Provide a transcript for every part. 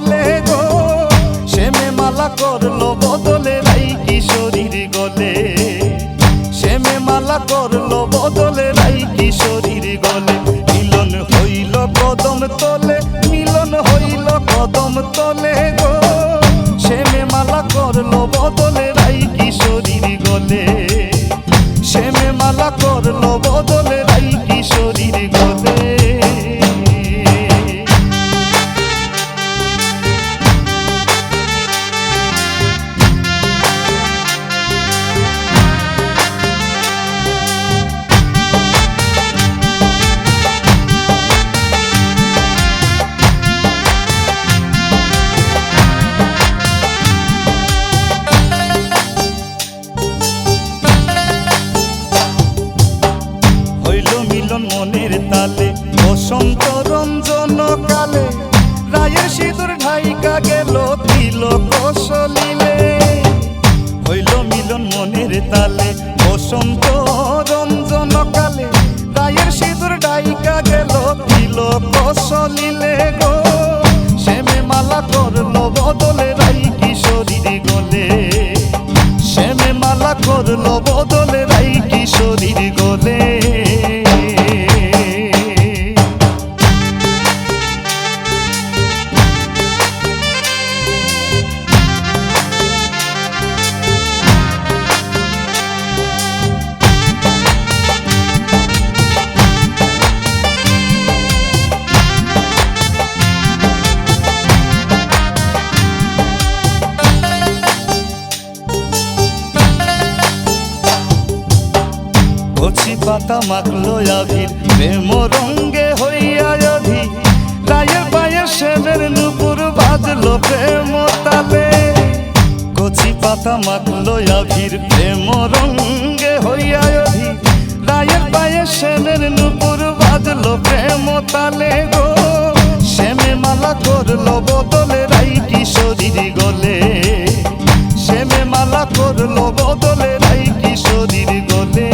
গলে গো, শ্যামে মালা করলো বদলে রাই কিশোরীর গলে, শ্যামে মালা করলো বদলে রাই কিশোরীর গলে। মিলন হইল কদম তলে, মিলন হইল কদম তলে গো, শ্যামে মালা করলো বদলে রাই কিশোরীর গলে, শ্যামে মালা করলো বদলে রাই কিশোরীর গলে। মনের তালে বসন্ত রঞ্জন কালে, রায়ের সিঁদুর ঢাইকা গেল তিলক সলিলে। হইল মিলন মনের তালে বসন্ত রঞ্জন কালে, রায়ের সিঁদুর ঢাইকা গেল তিলক সলিলে গো, শ্যামে মালা করলো বদলে রাই কিশোরীর গলে, শ্যামে মালা করলো বদলে রাই কিশোরীর গলে। কচি পাতা মাখলো আবির প্রেম রঙ্গে হইয়া অধি, রায়ের পায়ে শ্যামের নুপুর বাজলো প্রেম তালে। কচি পাতা মাখলো আবির প্রেম রঙ্গে হইয়া অধি, রায়ের পায়ে শ্যামের নুপুর বাজলো প্রেম তালে গো, শ্যামে মালা করলো বদলে রাই কিশোরীর গলে, শ্যামে মালা করলো বদলে রাই কিশোরীর গলে।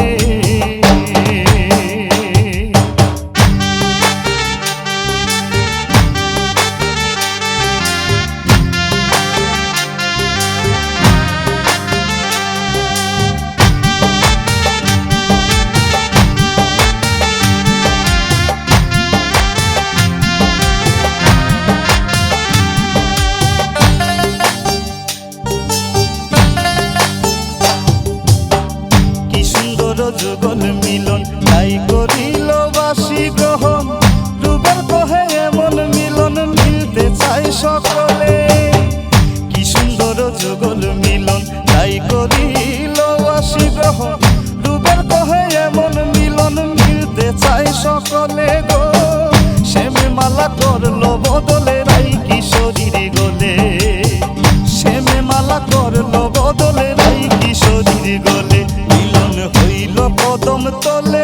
যুগল মিলন তাই করিল বাসি গ্রহণ, রূপের কহে এমন মিলন মিলতে চাই সকলে। কি সুন্দর যুগল মিলন তাই করিল বাসি গ্রহণ, রূপের কহে এমন মিলন মিলতে চাই সকলে গো, শ্যামে মালা করলো বদলে রাই কিশোরীর গলে, শ্যামে মালা করলো বদলে রাই কিশোরীর গলে। মিলন হইল কদম তলে